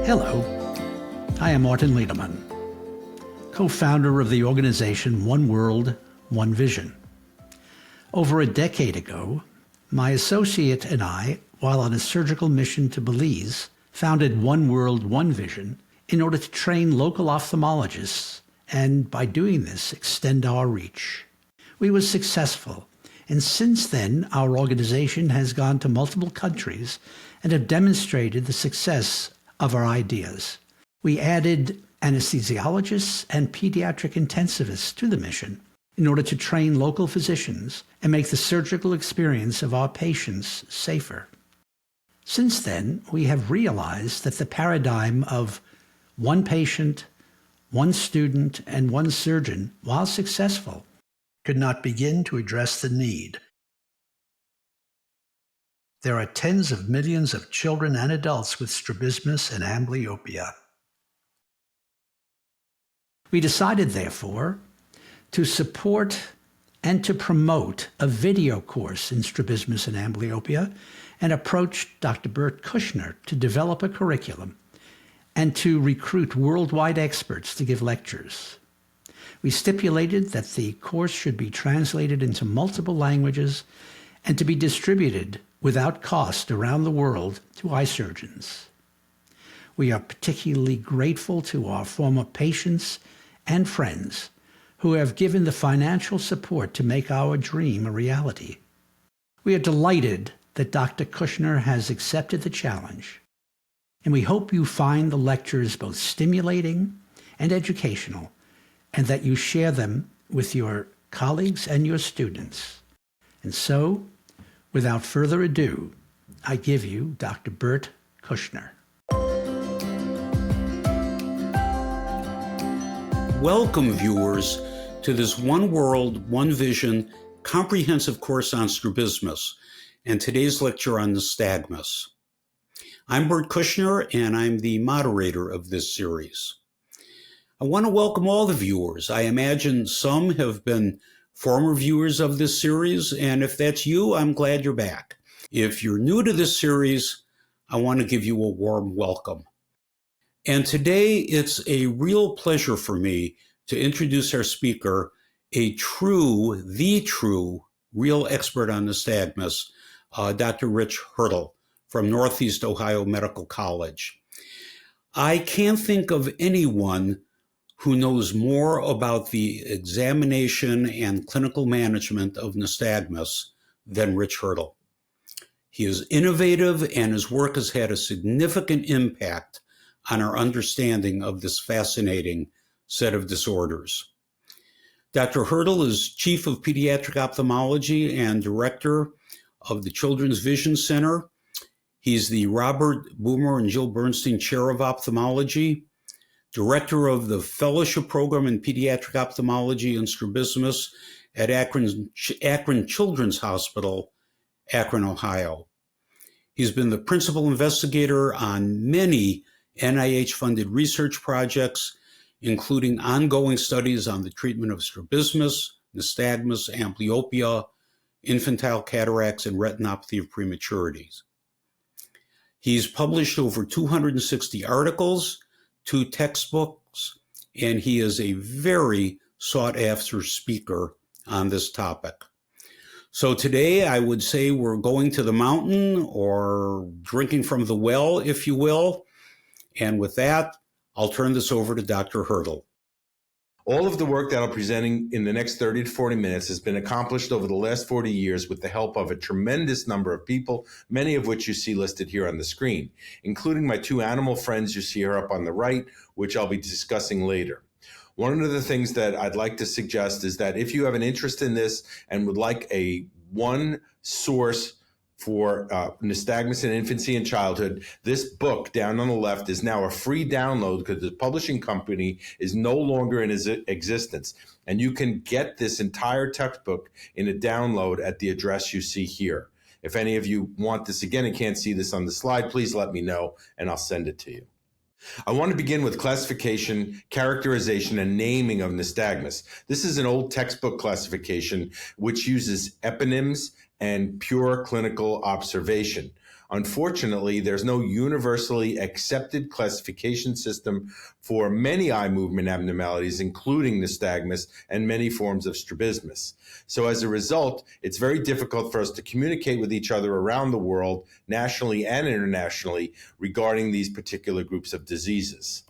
Hello, I am Martin Lederman, co-founder of the organization One World, One Vision. Over a decade ago, my associate and I, while on a surgical mission to Belize, founded One World, One Vision in order to train local ophthalmologists and, by doing this, extend our reach. We were successful, and since then, our organization has gone to multiple countries and have demonstrated the success of our ideas. We added anesthesiologists and pediatric intensivists to the mission in order to train local physicians and make the surgical experience of our patients safer. Since then, we have realized that the paradigm of one patient, one student, and one surgeon, while successful, could not begin to address the need. There are tens of millions of children and adults with strabismus and amblyopia. We decided, therefore, to support and to promote a video course in strabismus and amblyopia and approached Dr. Bert Kushner to develop a curriculum and to recruit worldwide experts to give lectures. We stipulated that the course should be translated into multiple languages and to be distributed without cost around the world to eye surgeons. We are particularly grateful to our former patients and friends who have given the financial support to make our dream a reality. We are delighted that Dr. Kushner has accepted the challenge, and we hope you find the lectures both stimulating and educational, and that you share them with your colleagues and your students. And so, without further ado, I give you Dr. Bert Kushner. Welcome, viewers, to this One World, One Vision comprehensive course on strabismus and today's lecture on nystagmus. I'm Bert Kushner, and I'm the moderator of this series. I want to welcome all the viewers. I imagine some have been former viewers of this series, and if that's you, I'm glad you're back. If you're new to this series, I want to give you a warm welcome. And today, it's a real pleasure for me to introduce our speaker, the true, real expert on nystagmus, Dr. Rich Hertle from Northeast Ohio Medical College. I can't think of anyone who knows more about the examination and clinical management of nystagmus than Rich Hertle. He is innovative, and his work has had a significant impact on our understanding of this fascinating set of disorders. Dr. Hertle is Chief of Pediatric Ophthalmology and Director of the Children's Vision Center. He's the Robert Boomer and Jill Burnstine Chair of Ophthalmology, Director of the Fellowship Program in Pediatric Ophthalmology and Strabismus at Akron Children's Hospital, Akron, Ohio. He's been the principal investigator on many NIH-funded research projects, including ongoing studies on the treatment of strabismus, nystagmus, amblyopia, infantile cataracts, and retinopathy of prematurity. He's published over 260 articles, 2 textbooks, and he is a very sought-after speaker on this topic. So today I would say we're going to the mountain or drinking from the well, if you will. And with that, I'll turn this over to Dr. Hertle. All of the work that I'm presenting in the next 30 to 40 minutes has been accomplished over the last 40 years with the help of a tremendous number of people, many of which you see listed here on the screen, including my 2 animal friends you see here up on the right, which I'll be discussing later. One of the things that I'd like to suggest is that if you have an interest in this and would like a one source for nystagmus in infancy and childhood, this book down on the left is now a free download because the publishing company is no longer in existence. And you can get this entire textbook in a download at the address you see here. If any of you want this again and can't see this on the slide, please let me know and I'll send it to you. I want to begin with classification, characterization, and naming of nystagmus. This is an old textbook classification which uses eponyms and pure clinical observation. Unfortunately, there's no universally accepted classification system for many eye movement abnormalities, including nystagmus and many forms of strabismus. So as a result, it's very difficult for us to communicate with each other around the world, nationally and internationally, regarding these particular groups of diseases.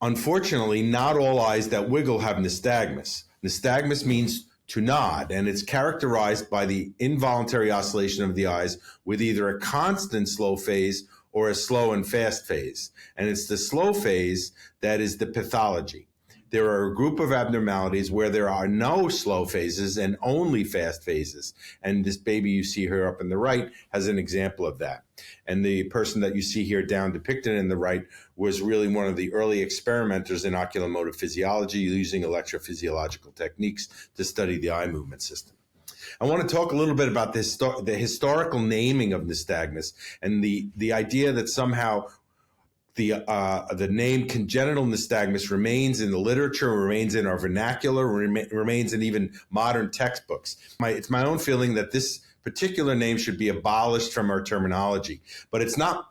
Unfortunately, not all eyes that wiggle have nystagmus. Nystagmus means to nod, and it's characterized by the involuntary oscillation of the eyes with either a constant slow phase or a slow and fast phase. And it's the slow phase that is the pathology. There are a group of abnormalities where there are no slow phases and only fast phases. And this baby you see here up in the right has an example of that. And the person that you see here down depicted in the right was really one of the early experimenters in ocular motor physiology using electrophysiological techniques to study the eye movement system. I want to talk a little bit about the historical naming of nystagmus and the idea that somehow the name congenital nystagmus remains in the literature, remains in our vernacular, remains in even modern textbooks. It's my own feeling that this particular name should be abolished from our terminology, but it's not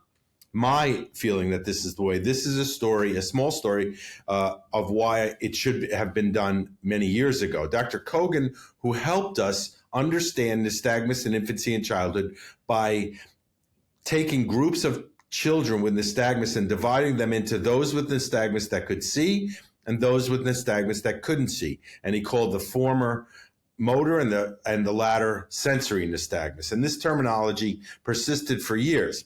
my feeling that this is the way. This is a story, a small story of why it should have been done many years ago. Dr. Kogan, who helped us understand nystagmus in infancy and childhood by taking groups of children with nystagmus and dividing them into those with nystagmus that could see and those with nystagmus that couldn't see. And he called the former motor and the latter sensory nystagmus. And this terminology persisted for years.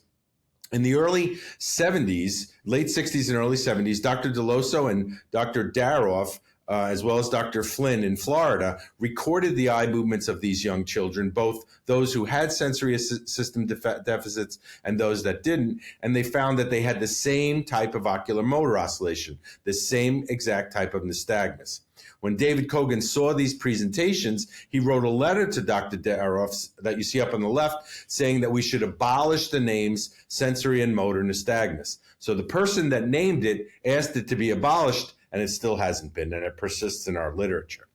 In the early 70s, late 60s and early 70s, Dr. Deloso and Dr. Daroff, as well as Dr. Flynn in Florida, recorded the eye movements of these young children, both those who had sensory system deficits and those that didn't. And they found that they had the same type of ocular motor oscillation, the same exact type of nystagmus. When David Kogan saw these presentations, he wrote a letter to Dr. Daroff that you see up on the left saying that we should abolish the names sensory and motor nystagmus. So the person that named it asked it to be abolished, and it still hasn't been, and it persists in our literature.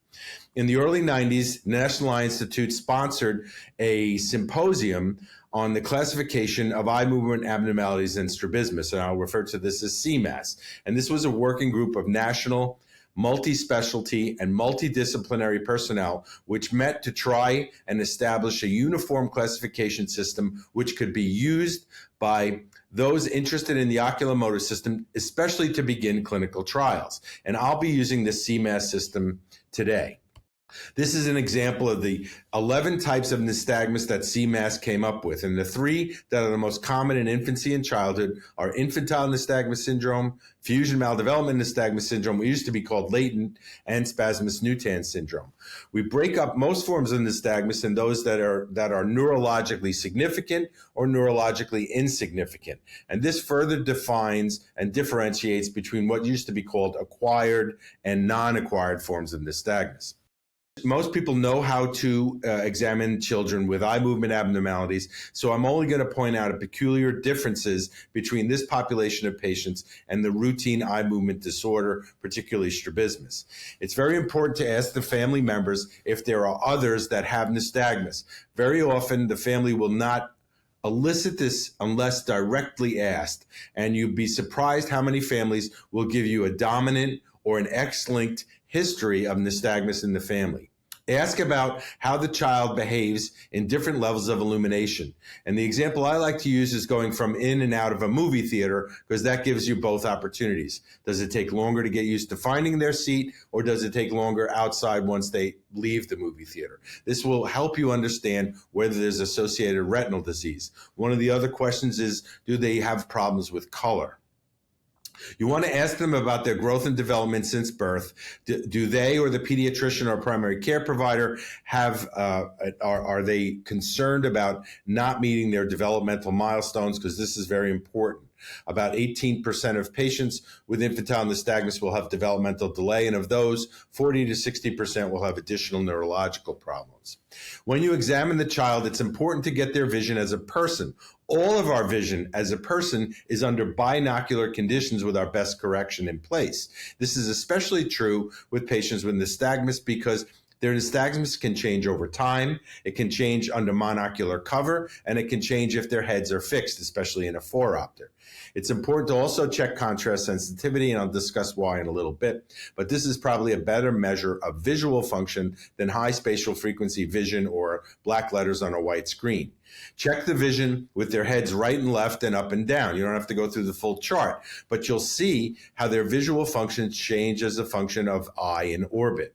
In the early 90s, National Eye Institute sponsored a symposium on the classification of eye movement abnormalities and strabismus, and I'll refer to this as CEMAS. And this was a working group of national, multi-specialty, and multidisciplinary personnel, which met to try and establish a uniform classification system which could be used by those interested in the ocular motor system, especially to begin clinical trials. And I'll be using the CEMAS system today. This is an example of the 11 types of nystagmus that CEMAS came up with. And the three that are the most common in infancy and childhood are infantile nystagmus syndrome, fusion maldevelopment nystagmus syndrome, what used to be called latent, and spasmus-Newton syndrome. We break up most forms of nystagmus in those that are neurologically significant or neurologically insignificant. And this further defines and differentiates between what used to be called acquired and non-acquired forms of nystagmus. Most people know how to examine children with eye movement abnormalities, so I'm only going to point out peculiar differences between this population of patients and the routine eye movement disorder, particularly strabismus. It's very important to ask the family members if there are others that have nystagmus. Very often, the family will not elicit this unless directly asked, and you'd be surprised how many families will give you a dominant or an X-linked history of nystagmus in the family. Ask about how the child behaves in different levels of illumination. And the example I like to use is going from in and out of a movie theater, because that gives you both opportunities. Does it take longer to get used to finding their seat, or does it take longer outside once they leave the movie theater? This will help you understand whether there's associated retinal disease. One of the other questions is, do they have problems with color? You want to ask them about their growth and development since birth. Do they or the pediatrician or primary care provider are they concerned about not meeting their developmental milestones? Because this is very important. About 18% of patients with infantile nystagmus will have developmental delay, and of those, 40 to 60% will have additional neurological problems. When you examine the child, it's important to get their vision as a person. All of our vision as a person is under binocular conditions with our best correction in place. This is especially true with patients with nystagmus because Their nystagmus can change over time. It can change under monocular cover, and it can change if their heads are fixed, especially in a phoropter. It's important to also check contrast sensitivity, and I'll discuss why in a little bit, but this is probably a better measure of visual function than high spatial frequency vision or black letters on a white screen. Check the vision with their heads right and left and up and down. You don't have to go through the full chart, but you'll see how their visual functions change as a function of eye in orbit.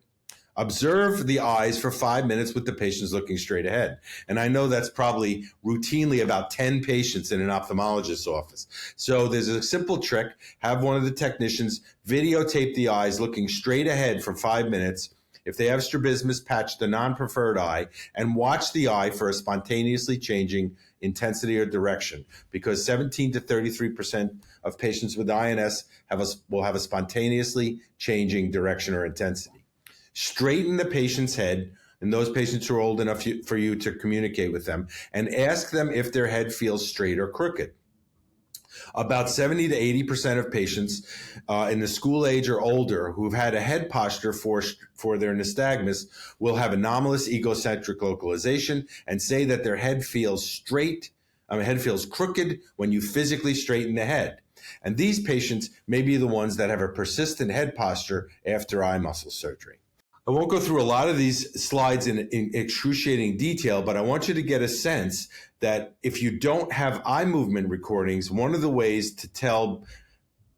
Observe the eyes for 5 minutes with the patients looking straight ahead. And I know that's probably routinely about 10 patients in an ophthalmologist's office. So there's a simple trick. Have one of the technicians videotape the eyes looking straight ahead for 5 minutes. If they have strabismus, patch the non-preferred eye and watch the eye for a spontaneously changing intensity or direction, because 17 to 33% of patients with INS will have a spontaneously changing direction or intensity. Straighten the patient's head, and those patients who are old enough for you to communicate with them, and ask them if their head feels straight or crooked. About 70 to 80% of patients in the school age or older who've had a head posture for their nystagmus will have anomalous egocentric localization and say that their head feels crooked when you physically straighten the head. And these patients may be the ones that have a persistent head posture after eye muscle surgery. I won't go through a lot of these slides in excruciating detail, but I want you to get a sense that if you don't have eye movement recordings, one of the ways to tell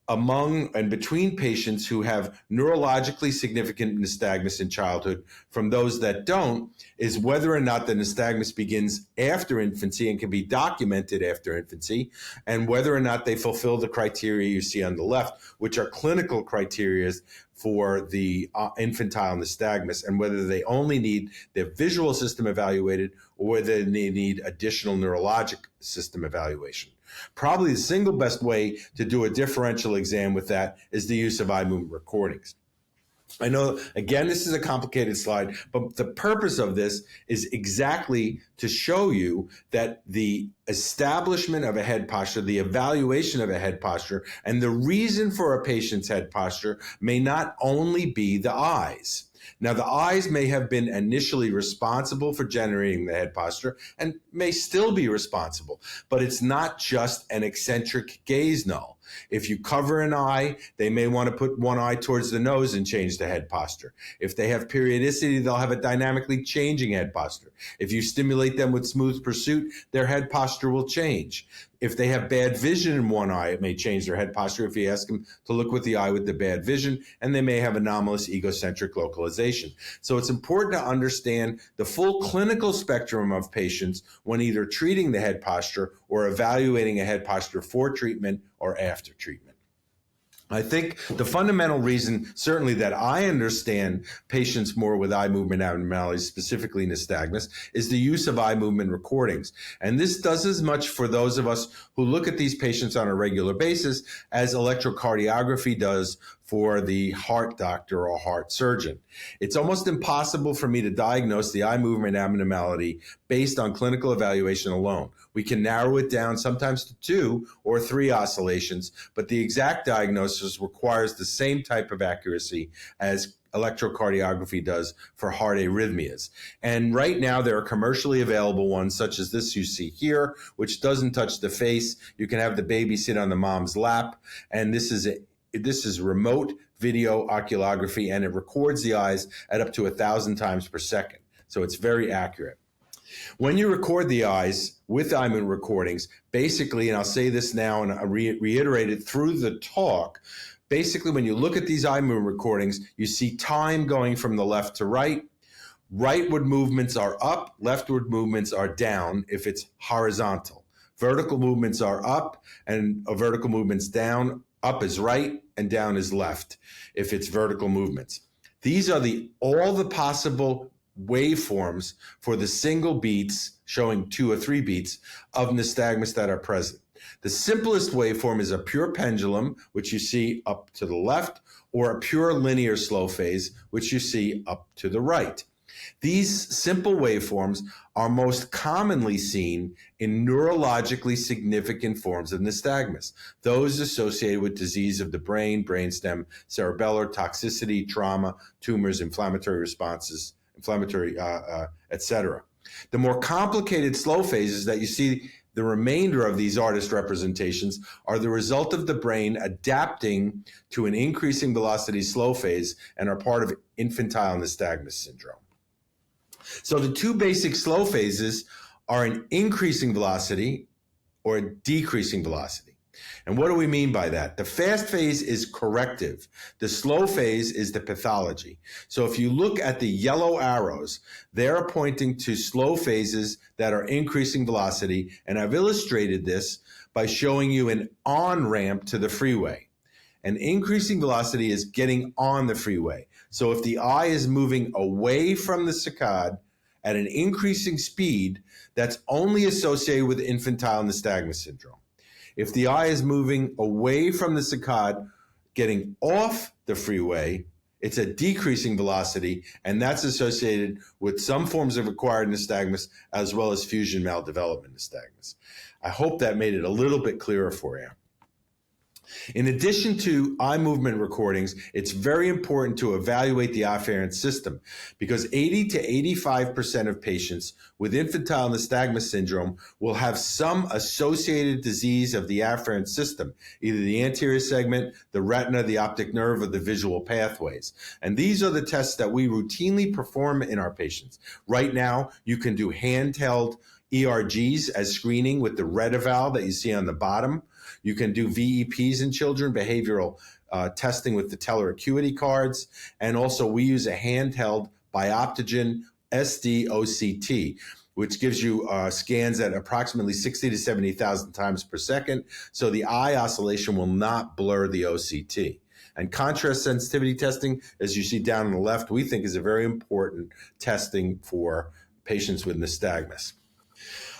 among and between patients who have neurologically significant nystagmus in childhood from those that don't is whether or not the nystagmus begins after infancy and can be documented after infancy, and whether or not they fulfill the criteria you see on the left, which are clinical criteria for the infantile nystagmus, and whether they only need their visual system evaluated or whether they need additional neurologic system evaluation. Probably the single best way to do a differential exam with that is the use of eye movement recordings. I know, again, this is a complicated slide, but the purpose of this is exactly to show you that the establishment of a head posture, the evaluation of a head posture, and the reason for a patient's head posture may not only be the eyes. Now, the eyes may have been initially responsible for generating the head posture and may still be responsible, but it's not just an eccentric gaze null. If you cover an eye, they may want to put one eye towards the nose and change the head posture. If they have periodicity, they'll have a dynamically changing head posture. If you stimulate them with smooth pursuit, their head posture will change. If they have bad vision in one eye, it may change their head posture if you ask them to look with the eye with the bad vision, and they may have anomalous egocentric localization. So it's important to understand the full clinical spectrum of patients when either treating the head posture or evaluating a head posture for treatment or after treatment. I think the fundamental reason, certainly, that I understand patients more with eye movement abnormalities, specifically nystagmus, is the use of eye movement recordings. And this does as much for those of us who look at these patients on a regular basis as electrocardiography does for the heart doctor or heart surgeon. It's almost impossible for me to diagnose the eye movement abnormality based on clinical evaluation alone. We can narrow it down sometimes to 2 or 3 oscillations, but the exact diagnosis requires the same type of accuracy as electrocardiography does for heart arrhythmias. And right now there are commercially available ones such as this you see here, which doesn't touch the face. You can have the baby sit on the mom's lap, and this is remote video oculography, and it records the eyes at up to 1,000 times per second. So it's very accurate. When you record the eyes with eye movement recordings, basically, and I'll say this now and I'll reiterate it through the talk, basically when you look at these eye movement recordings, you see time going from the left to right. Rightward movements are up, leftward movements are down if it's horizontal. Vertical movements are up and vertical movements down. Up is right and down is left if it's vertical movements. These are all the possible waveforms for the single beats, showing 2 or 3 beats, of nystagmus that are present. The simplest waveform is a pure pendulum, which you see up to the left, or a pure linear slow phase, which you see up to the right. These simple waveforms are most commonly seen in neurologically significant forms of nystagmus, those associated with disease of the brain, brainstem, cerebellar, toxicity, trauma, tumors, inflammatory responses, inflammatory, etc. The more complicated slow phases that you see, the remainder of these artist representations, are the result of the brain adapting to an increasing velocity slow phase and are part of infantile nystagmus syndrome. So the two basic slow phases are an increasing velocity or a decreasing velocity. And what do we mean by that? The fast phase is corrective. The slow phase is the pathology. So if you look at the yellow arrows, they're pointing to slow phases that are increasing velocity. And I've illustrated this by showing you an on-ramp to the freeway. An increasing velocity is getting on the freeway. So if the eye is moving away from the saccade at an increasing speed, that's only associated with infantile nystagmus syndrome. If the eye is moving away from the saccade, getting off the freeway, it's a decreasing velocity, and that's associated with some forms of acquired nystagmus as well as fusion maldevelopment nystagmus. I hope that made it a little bit clearer for you. In addition to eye movement recordings, it's very important to evaluate the afferent system because 80 to 85% of patients with infantile nystagmus syndrome will have some associated disease of the afferent system, either the anterior segment, the retina, the optic nerve, or the visual pathways. And these are the tests that we routinely perform in our patients. Right now, you can do handheld ERGs as screening with the red eval that you see on the bottom. You can do VEPs in children, behavioral testing with the teller acuity cards. And also we use a handheld Bioptogen SD-OCT, which gives you scans at approximately 60 to 70,000 times per second. So the eye oscillation will not blur the OCT. And contrast sensitivity testing, as you see down on the left, we think is a very important testing for patients with nystagmus.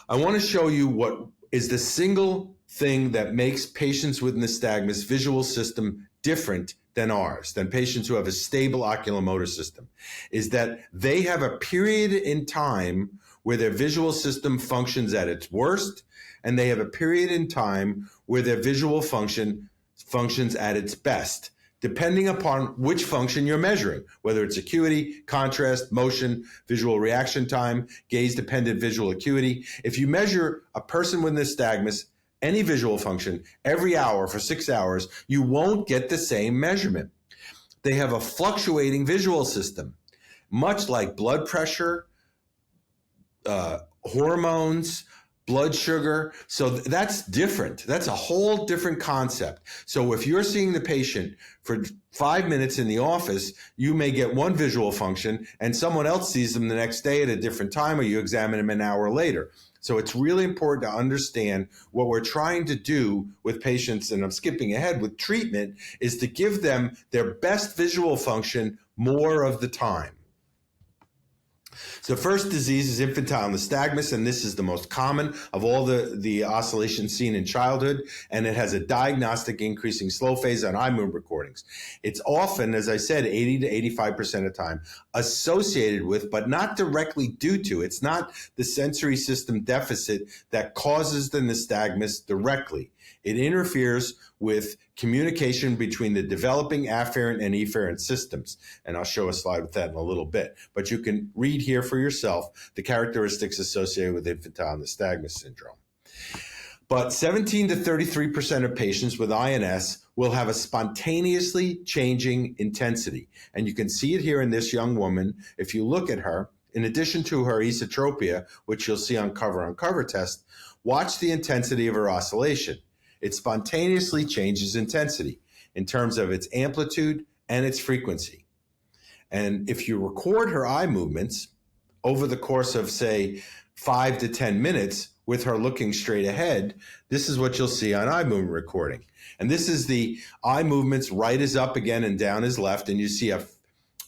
I want to show you what is the single thing that makes patients with nystagmus visual system different than ours, than patients who have a stable oculomotor system, is that they have a period in time where their visual system functions at its worst, and they have a period in time where their visual function functions at its best, depending upon which function you're measuring, whether it's acuity, contrast, motion, visual reaction time, gaze-dependent visual acuity. If you measure a person with nystagmus, any visual function, every hour for 6 hours, you won't get the same measurement. They have a fluctuating visual system, much like blood pressure, hormones, blood sugar. So that's different. That's a whole different concept. So if you're seeing the patient for 5 minutes in the office, you may get one visual function and someone else sees them the next day at a different time, or you examine them an hour later. So it's really important to understand what we're trying to do with patients, and I'm skipping ahead with treatment, is to give them their best visual function more of the time. So the first disease is infantile nystagmus, and this is the most common of all the oscillations seen in childhood, and it has a diagnostic increasing slow phase on eye movement recordings. It's often, as I said, 80 to 85% of the time associated with, but not directly due to, it's not the sensory system deficit that causes the nystagmus directly. It interferes with communication between the developing afferent and efferent systems. And I'll show a slide with that in a little bit. But you can read here for yourself the characteristics associated with infantile nystagmus syndrome. But 17 to 33% of patients with INS will have a spontaneously changing intensity. And you can see it here in this young woman. If you look at her, in addition to her esotropia, which you'll see on cover test, watch the intensity of her oscillation. It spontaneously changes intensity in terms of its amplitude and its frequency. And if you record her eye movements over the course of, say, 5 to 10 minutes with her looking straight ahead, this is what you'll see on eye movement recording. And this is the eye movements, right is up again and down is left, and you see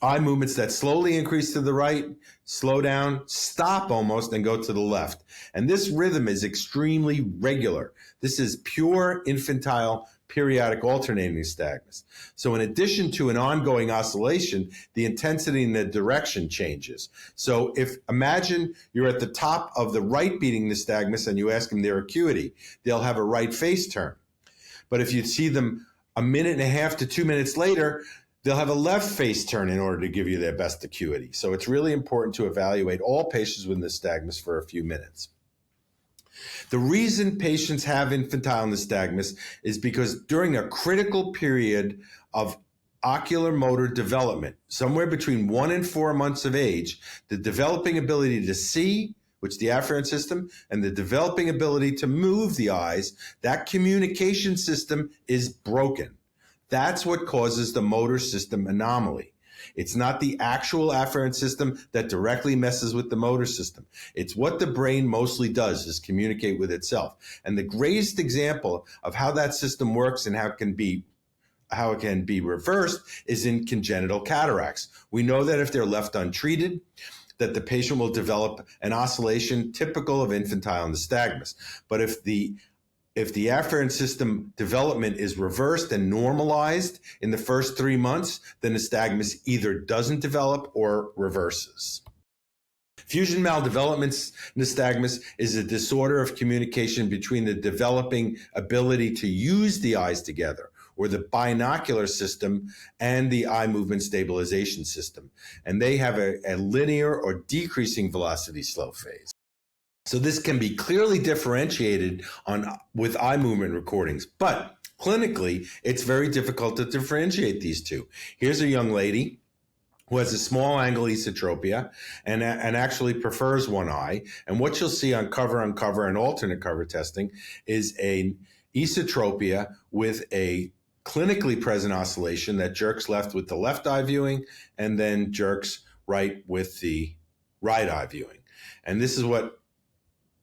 eye movements that slowly increase to the right, slow down, stop almost, and go to the left. And this rhythm is extremely regular. This is pure infantile periodic alternating nystagmus. So in addition to an ongoing oscillation, the intensity and the direction changes. So imagine you're at the top of the right beating nystagmus and you ask them their acuity, they'll have a right face turn. But if you see them a minute and a half to 2 minutes later, they'll have a left face turn in order to give you their best acuity. So it's really important to evaluate all patients with nystagmus for a few minutes. The reason patients have infantile nystagmus is because during a critical period of ocular motor development, somewhere between 1 and 4 months of age, the developing ability to see, which the afferent system, and the developing ability to move the eyes, that communication system is broken. That's what causes the motor system anomaly. It's not the actual afferent system that directly messes with the motor system. It's what the brain mostly does, is communicate with itself. And the greatest example of how that system works and how it can be reversed is in congenital cataracts. We know that if they're left untreated, that the patient will develop an oscillation typical of infantile nystagmus. But if the afferent system development is reversed and normalized in the first 3 months, then nystagmus either doesn't develop or reverses. Fusion maldevelopment nystagmus is a disorder of communication between the developing ability to use the eyes together, or the binocular system, and the eye movement stabilization system. And they have a linear or decreasing velocity slow phase. So this can be clearly differentiated with eye movement recordings, but clinically, it's very difficult to differentiate these two. Here's a young lady who has a small angle esotropia and actually prefers one eye. And what you'll see on cover and alternate cover testing is an esotropia with a clinically present oscillation that jerks left with the left eye viewing and then jerks right with the right eye viewing. And this is what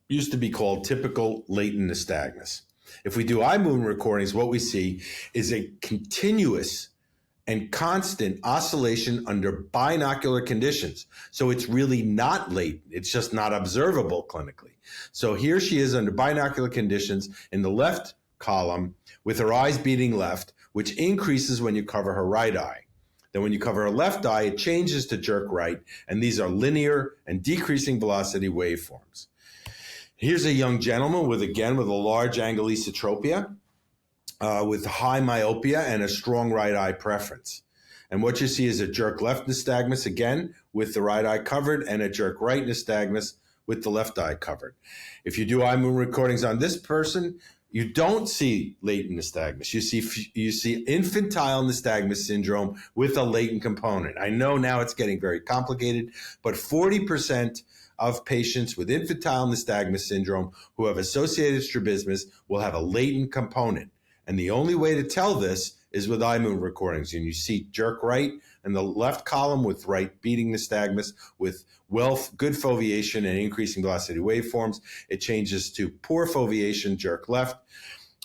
used to be called typical latent nystagmus. If we do eye movement recordings, what we see is a continuous and constant oscillation under binocular conditions. So it's really not latent. It's just not observable clinically. So here she is under binocular conditions in the left column with her eyes beating left, which increases when you cover her right eye. Then when you cover her left eye, it changes to jerk right. And these are linear and decreasing velocity waveforms. Here's a young gentleman with a large angle esotropia, with high myopia and a strong right eye preference. And what you see is a jerk left nystagmus, again, with the right eye covered, and a jerk right nystagmus with the left eye covered. If you do eye movement recordings on this person, you don't see latent nystagmus. You see infantile nystagmus syndrome with a latent component. I know now it's getting very complicated, but 40% of patients with infantile nystagmus syndrome who have associated strabismus will have a latent component. And the only way to tell this is with eye movement recordings. And you see jerk right in the left column with right beating nystagmus with good foveation and increasing velocity waveforms. It changes to poor foveation, jerk left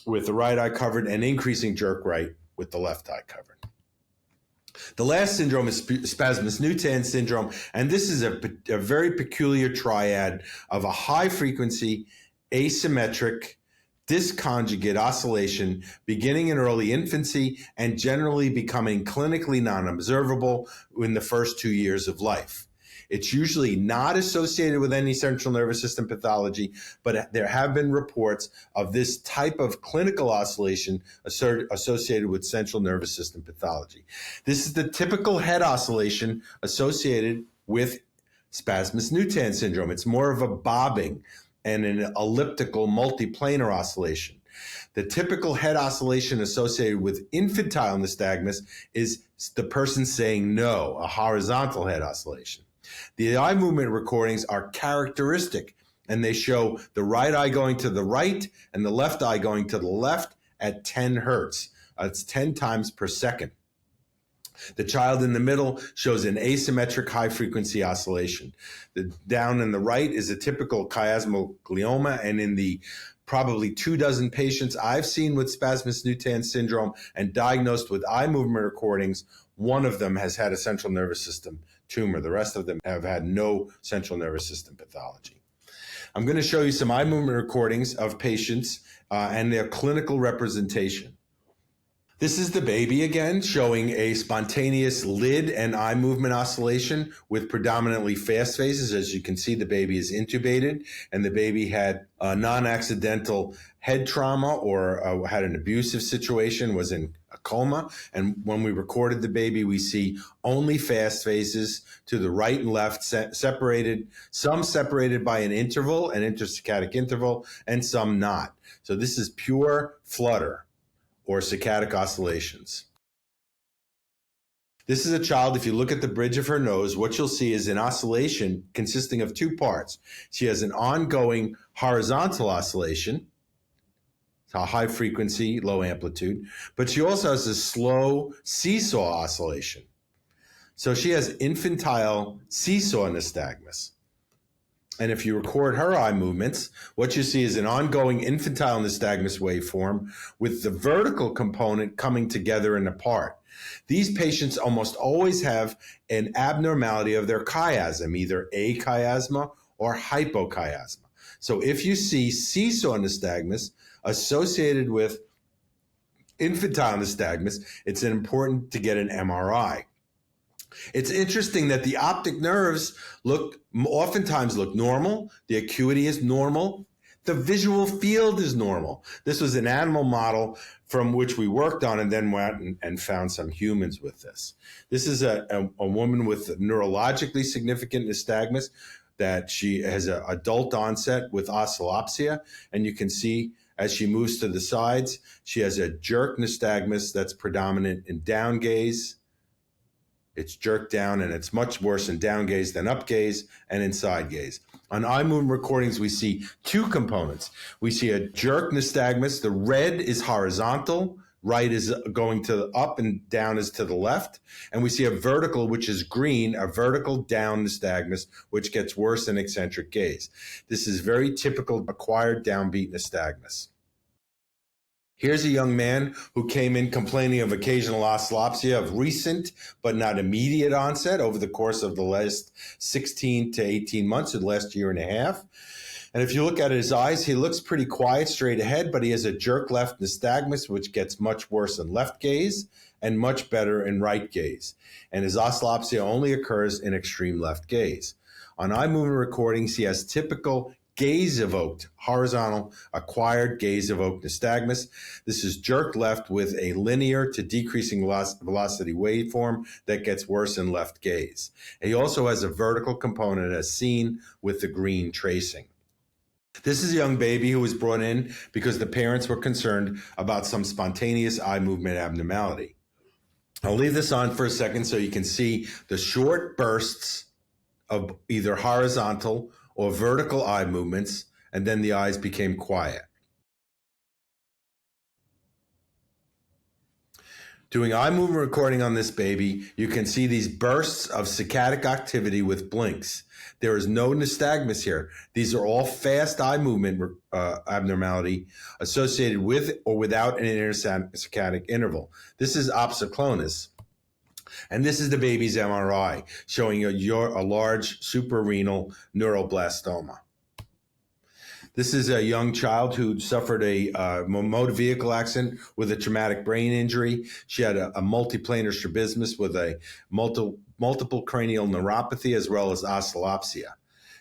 with the right eye covered, and increasing jerk right with the left eye covered. The last syndrome is spasmus-Newton syndrome, and this is a very peculiar triad of a high-frequency, asymmetric, disconjugate oscillation beginning in early infancy and generally becoming clinically non-observable in the first 2 years of life. It's usually not associated with any central nervous system pathology, but there have been reports of this type of clinical oscillation associated with central nervous system pathology. This is the typical head oscillation associated with spasmus-Newton syndrome. It's more of a bobbing and an elliptical multiplanar oscillation. The typical head oscillation associated with infantile nystagmus is the person saying no, a horizontal head oscillation. The eye movement recordings are characteristic, and they show the right eye going to the right and the left eye going to the left at 10 hertz. It's 10 times per second. The child in the middle shows an asymmetric high-frequency oscillation. The down in the right is a typical chiasmal glioma, and in the probably 24 patients I've seen with spasmus-Newton syndrome and diagnosed with eye movement recordings, one of them has had a central nervous system tumor. The rest of them have had no central nervous system pathology. I'm going to show you some eye movement recordings of patients and their clinical representation. This is the baby again, showing a spontaneous lid and eye movement oscillation with predominantly fast phases. As you can see, the baby is intubated, and the baby had a non-accidental head trauma or had an abusive situation, was in a coma. And when we recorded the baby, we see only fast phases to the right and left, separated, some separated by an interval, an intersaccadic interval, and some not. So this is pure flutter or saccadic oscillations. This is a child, if you look at the bridge of her nose, what you'll see is an oscillation consisting of two parts. She has an ongoing horizontal oscillation, a high frequency, low amplitude, but she also has a slow seesaw oscillation. So she has infantile seesaw nystagmus. And if you record her eye movements, what you see is an ongoing infantile nystagmus waveform with the vertical component coming together and apart. These patients almost always have an abnormality of their chiasm, either achiasma or hypochiasma. So if you see seesaw nystagmus associated with infantile nystagmus, it's important to get an MRI. It's interesting that the optic nerves oftentimes look normal. The acuity is normal. The visual field is normal. This was an animal model from which we worked on and then went and found some humans with this. This is a woman with neurologically significant nystagmus that she has an adult onset with oscillopsia. And you can see as she moves to the sides, she has a jerk nystagmus that's predominant in down gaze. It's jerked down, and it's much worse in down gaze than up gaze and in side gaze. On eye movement recordings, we see two components. We see a jerk nystagmus. The red is horizontal, right is going to the up, and down is to the left. And we see a vertical, which is green, a vertical down nystagmus, which gets worse in eccentric gaze. This is very typical acquired downbeat nystagmus. Here's a young man who came in complaining of occasional oscillopsia of recent but not immediate onset over the course of the last 16 to 18 months, or the last year and a half. And if you look at his eyes, he looks pretty quiet straight ahead, but he has a jerk left nystagmus, which gets much worse in left gaze and much better in right gaze. And his oscillopsia only occurs in extreme left gaze. On eye movement recordings, he has typical gaze-evoked, horizontal, acquired gaze-evoked nystagmus. This is jerk left with a linear to decreasing velocity waveform that gets worse in left gaze. He also has a vertical component as seen with the green tracing. This is a young baby who was brought in because the parents were concerned about some spontaneous eye movement abnormality. I'll leave this on for a second so you can see the short bursts of either horizontal or vertical eye movements, and then the eyes became quiet. Doing eye movement recording on this baby, you can see these bursts of saccadic activity with blinks. There is no nystagmus here. These are all fast eye movement abnormality associated with or without an intersaccadic interval. This is opsoclonus. And this is the baby's MRI, showing a large suprarenal neuroblastoma. This is a young child who suffered a motor vehicle accident with a traumatic brain injury. She had a multiplanar strabismus with a multiple cranial neuropathy as well as oscillopsia.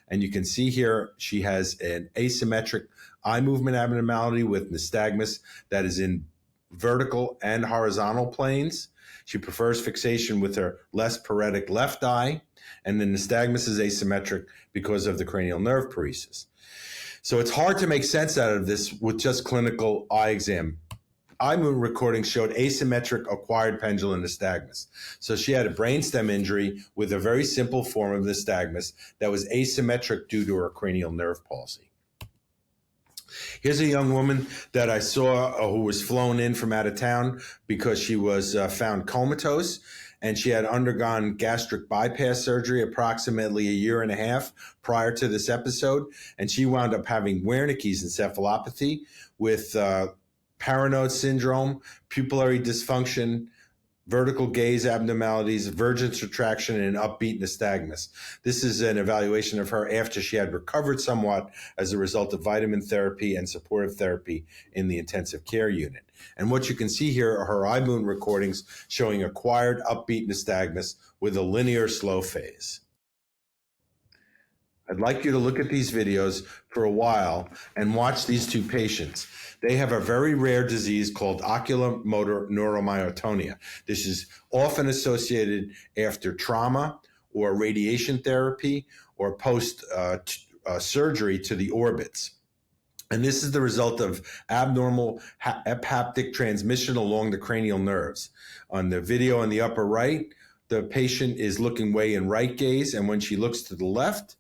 And you can see here she has an asymmetric eye movement abnormality with nystagmus that is in vertical and horizontal planes. She prefers fixation with her less paretic left eye, and the nystagmus is asymmetric because of the cranial nerve paresis. So it's hard to make sense out of this with just clinical eye exam. Eye movement recordings showed asymmetric acquired pendular nystagmus. So she had a brainstem injury with a very simple form of nystagmus that was asymmetric due to her cranial nerve palsy. Here's a young woman that I saw who was flown in from out of town because she was found comatose, and she had undergone gastric bypass surgery approximately a year and a half prior to this episode, and she wound up having Wernicke's encephalopathy with Paranode syndrome, pupillary dysfunction, vertical gaze abnormalities, vergence retraction, and upbeat nystagmus. This is an evaluation of her after she had recovered somewhat as a result of vitamin therapy and supportive therapy in the intensive care unit. And what you can see here are her eye movement recordings showing acquired upbeat nystagmus with a linear slow phase. I'd like you to look at these videos for a while and watch these two patients. They have a very rare disease called ocular motor neuromyotonia. This is often associated after trauma or radiation therapy or post surgery to the orbits. And this is the result of abnormal haptic transmission along the cranial nerves. On the video on the upper right, the patient is looking way in right gaze, and when she looks to the left,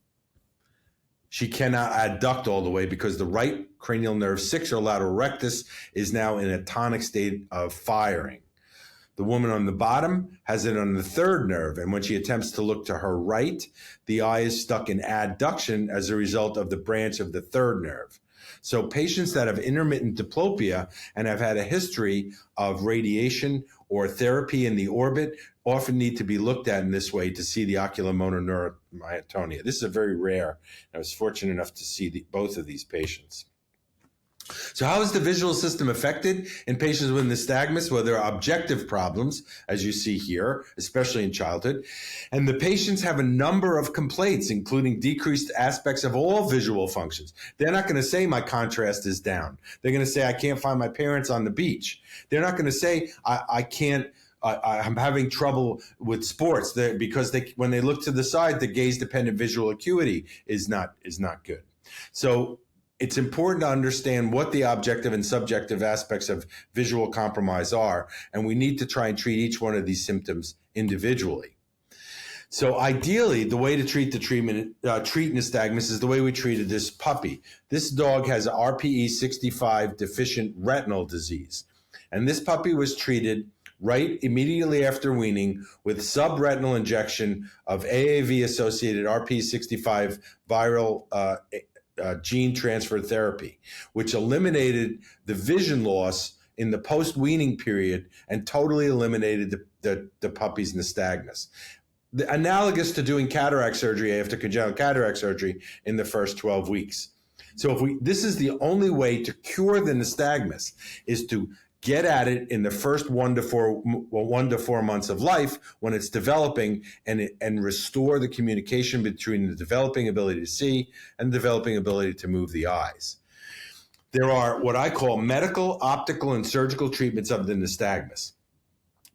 she cannot adduct all the way because the right cranial nerve 6 or lateral rectus is now in a tonic state of firing. The woman on the bottom has it on the third nerve, and when she attempts to look to her right, the eye is stuck in adduction as a result of the branch of the third nerve. So patients that have intermittent diplopia and have had a history of radiation or therapy in the orbit often need to be looked at in this way to see the ocular motor neuromyotonia. This is a very rare. I was fortunate enough to see both of these patients. So how is the visual system affected in patients with nystagmus? Well, there are objective problems, as you see here, especially in childhood. And the patients have a number of complaints, including decreased aspects of all visual functions. They're not going to say my contrast is down. They're going to say I can't find my parents on the beach. They're not going to say I'm having trouble with sports because when they look to the side, the gaze-dependent visual acuity is not good. So it's important to understand what the objective and subjective aspects of visual compromise are, and we need to try and treat each one of these symptoms individually. So ideally, the way to treat nystagmus is the way we treated this puppy. This dog has RPE 65 deficient retinal disease, and this puppy was treated right immediately after weaning with subretinal injection of AAV-associated RPE65 viral gene transfer therapy, which eliminated the vision loss in the post-weaning period and totally eliminated the puppy's nystagmus. Analogous to doing cataract surgery after congenital cataract surgery in the first 12 weeks. So this is the only way to cure the nystagmus, is to get at it in the first 1 to 4 months of life when it's developing, and restore the communication between the developing ability to see and the developing ability to move the eyes. There are what I call medical, optical, and surgical treatments of the nystagmus.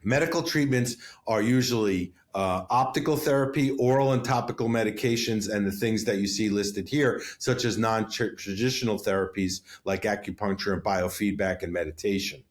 Medical treatments are usually optical therapy, oral and topical medications, and the things that you see listed here, such as non-traditional therapies like acupuncture and biofeedback and meditation.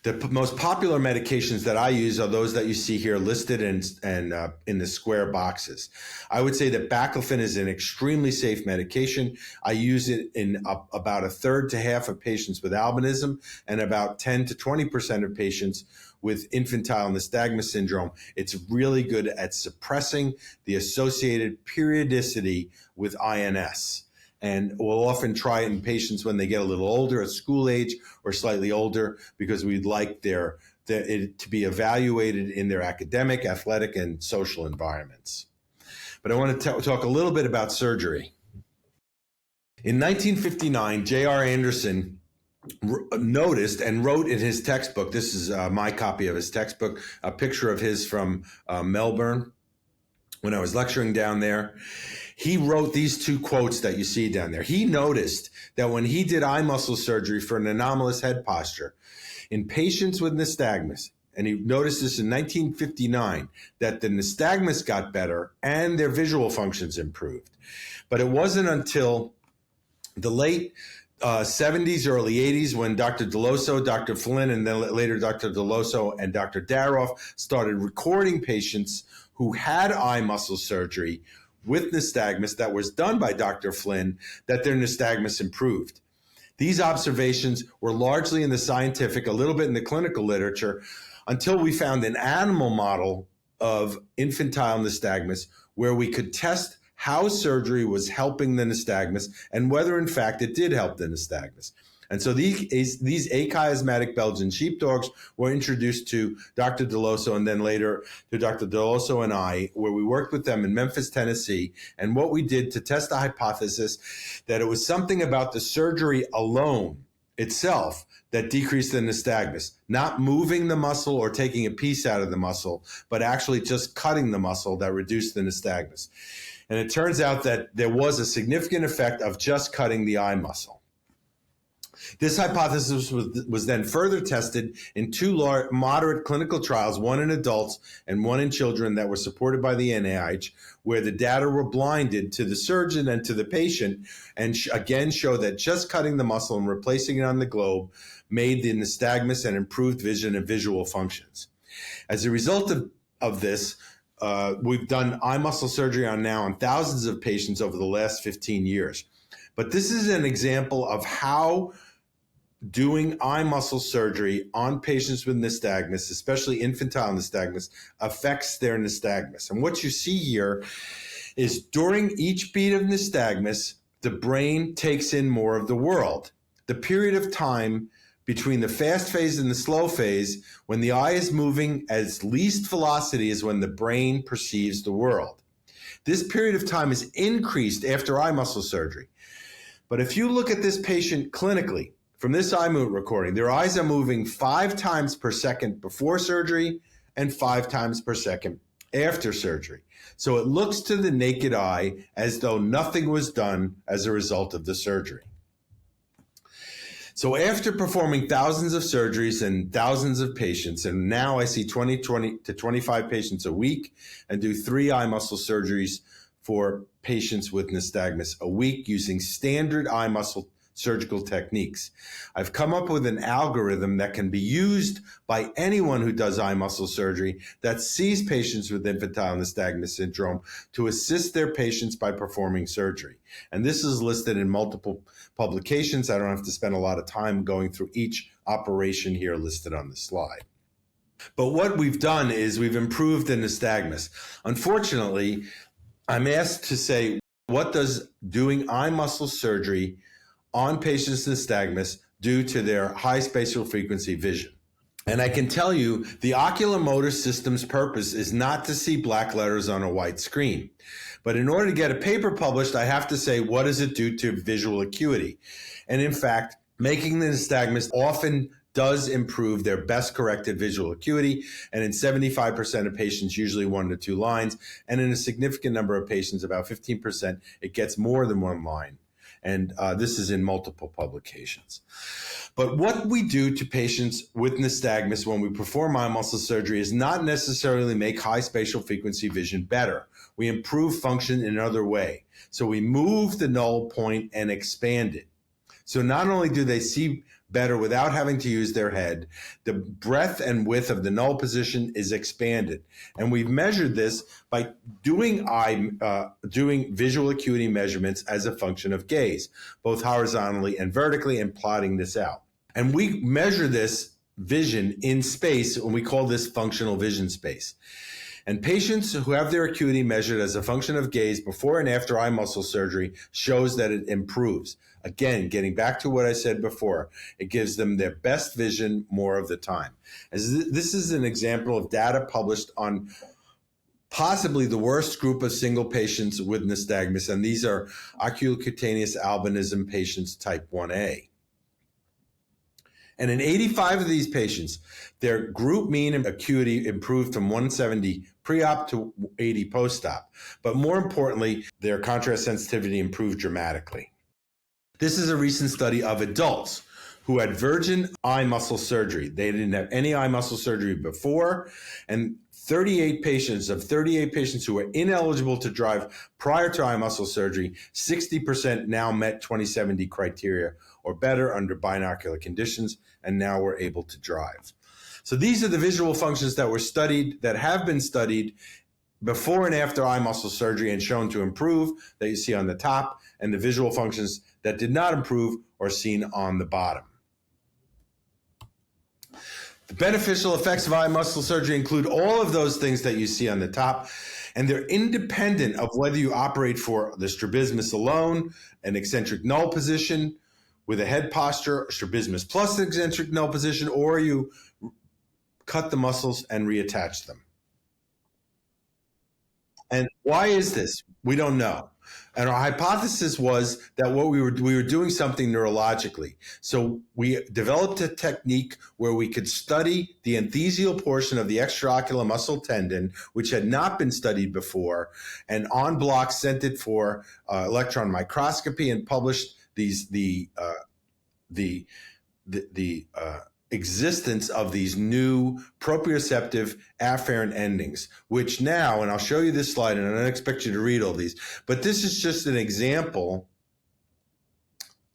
The most popular medications that I use are those that you see here listed and in the square boxes. I would say that baclofen is an extremely safe medication. I use it in about a third to half of patients with albinism and about 10 to 20% of patients with infantile nystagmus syndrome. It's really good at suppressing the associated periodicity with INS. And we'll often try it in patients when they get a little older, at school age or slightly older, because we'd like it to be evaluated in their academic, athletic, and social environments. But I want to talk a little bit about surgery. In 1959, J.R. Anderson noticed and wrote in his textbook, this is my copy of his textbook, a picture of his from Melbourne when I was lecturing down there. He wrote these two quotes that you see down there. He noticed that when he did eye muscle surgery for an anomalous head posture in patients with nystagmus, and he noticed this in 1959, that the nystagmus got better and their visual functions improved. But it wasn't until the late 70s, early 80s, when Dr. Deloso, Dr. Flynn, and then later Dr. Deloso and Dr. Daroff started recording patients who had eye muscle surgery with nystagmus that was done by Dr. Flynn, that their nystagmus improved. These observations were largely in the scientific, a little bit in the clinical literature, until we found an animal model of infantile nystagmus where we could test how surgery was helping the nystagmus and whether in fact it did help the nystagmus. And so these achiasmatic Belgian sheepdogs were introduced to Dr. Deloso and then later to Dr. Deloso and I, where we worked with them in Memphis, Tennessee. And what we did to test the hypothesis that it was something about the surgery alone itself that decreased the nystagmus, not moving the muscle or taking a piece out of the muscle, but actually just cutting the muscle that reduced the nystagmus. And it turns out that there was a significant effect of just cutting the eye muscle. This hypothesis was then further tested in two moderate clinical trials, one in adults and one in children that were supported by the NIH, where the data were blinded to the surgeon and to the patient, and again show that just cutting the muscle and replacing it on the globe made the nystagmus and improved vision and visual functions. As a result of this, we've done eye muscle surgery on thousands of patients over the last 15 years. But this is an example of how doing eye muscle surgery on patients with nystagmus, especially infantile nystagmus, affects their nystagmus. And what you see here is during each beat of nystagmus, the brain takes in more of the world. The period of time between the fast phase and the slow phase, when the eye is moving at its least velocity, is when the brain perceives the world. This period of time is increased after eye muscle surgery. But if you look at this patient clinically, from this eye movement recording, their eyes are moving 5 times per second before surgery and 5 times per second after surgery. So it looks to the naked eye as though nothing was done as a result of the surgery. So after performing thousands of surgeries and thousands of patients, and now I see 20 to 25 patients a week and do 3 eye muscle surgeries for patients with nystagmus a week using standard eye muscle surgical techniques. I've come up with an algorithm that can be used by anyone who does eye muscle surgery that sees patients with infantile nystagmus syndrome to assist their patients by performing surgery. And this is listed in multiple publications. I don't have to spend a lot of time going through each operation here listed on the slide. But what we've done is we've improved the nystagmus. Unfortunately, I'm asked to say, what does doing eye muscle surgery on patients with nystagmus due to their high spatial frequency vision? And I can tell you the ocular motor system's purpose is not to see black letters on a white screen. But in order to get a paper published, I have to say, what does it do to visual acuity? And in fact, making the nystagmus often does improve their best corrected visual acuity. And in 75% of patients, usually 1 to 2 lines. And in a significant number of patients, about 15%, it gets more than 1 line. And this is in multiple publications. But what we do to patients with nystagmus when we perform eye muscle surgery is not necessarily make high spatial frequency vision better. We improve function in another way. So we move the null point and expand it. So not only do they see better without having to use their head, the breadth and width of the null position is expanded. And we've measured this by doing visual acuity measurements as a function of gaze, both horizontally and vertically, and plotting this out. And we measure this vision in space, and we call this functional vision space. And patients who have their acuity measured as a function of gaze before and after eye muscle surgery shows that it improves. Again, getting back to what I said before, it gives them their best vision more of the time. This is an example of data published on possibly the worst group of single patients with nystagmus, and these are oculocutaneous albinism patients type 1A. And in 85 of these patients, their group mean acuity improved from 170 pre-op to 80 post-op. But more importantly, their contrast sensitivity improved dramatically. This is a recent study of adults who had virgin eye muscle surgery. They didn't have any eye muscle surgery before, and 38 patients who were ineligible to drive prior to eye muscle surgery, 60% now met 20/70 criteria or better under binocular conditions, and now were able to drive. So these are the visual functions that were studied, that have been studied before and after eye muscle surgery and shown to improve, that you see on the top, and the visual functions that did not improve are seen on the bottom. The beneficial effects of eye muscle surgery include all of those things that you see on the top, and they're independent of whether you operate for the strabismus alone, an eccentric null position with a head posture, strabismus plus eccentric null position, or you cut the muscles and reattach them. And why is this? We don't know. And our hypothesis was that we were doing something neurologically. So we developed a technique where we could study the enthesial portion of the extraocular muscle tendon, which had not been studied before, and en bloc sent it for electron microscopy and published the existence of these new proprioceptive afferent endings, which now, and I'll show you this slide, and I don't expect you to read all these, but this is just an example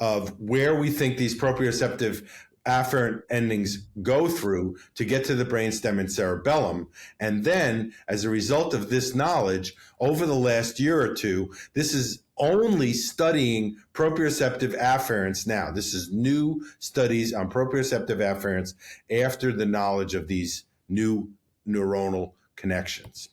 of where we think these proprioceptive afferent endings go through to get to the brainstem and cerebellum. And then, as a result of this knowledge, over the last year or two, this is only studying proprioceptive afferents now. This is new studies on proprioceptive afferents after the knowledge of these new neuronal connections.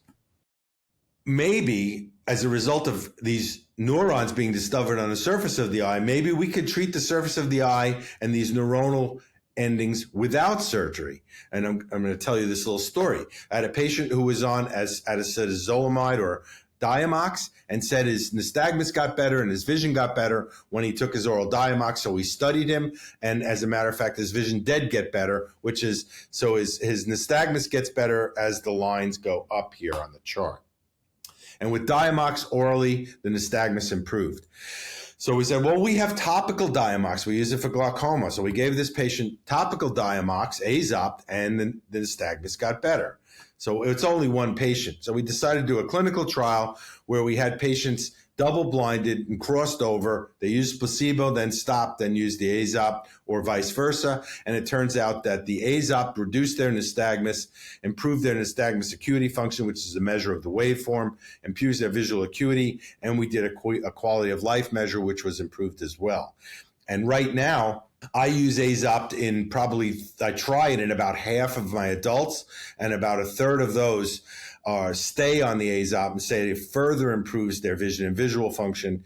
Maybe as a result of these neurons being discovered on the surface of the eye, maybe we could treat the surface of the eye and these neuronal endings without surgery. And I'm going to tell you this little story. I had a patient who was on acetazolamide or Diamox and said his nystagmus got better and his vision got better when he took his oral Diamox. So we studied him. And as a matter of fact, his vision did get better, which is, so his nystagmus gets better as the lines go up here on the chart. And with Diamox orally, the nystagmus improved. So we said, well, we have topical Diamox. We use it for glaucoma. So we gave this patient topical Diamox, Azopt, and the nystagmus got better. So it's only one patient. So we decided to do a clinical trial where we had patients double-blinded and crossed over. They used placebo, then stopped, then used the Azopt, or vice versa. And it turns out that the Azopt reduced their nystagmus, improved their nystagmus acuity function, which is a measure of the waveform, improved their visual acuity, and we did a quality of life measure, which was improved as well. And right now, I use Azopt I try it in about half of my adults, and about a third of those stay on the Azopt and say it further improves their vision and visual function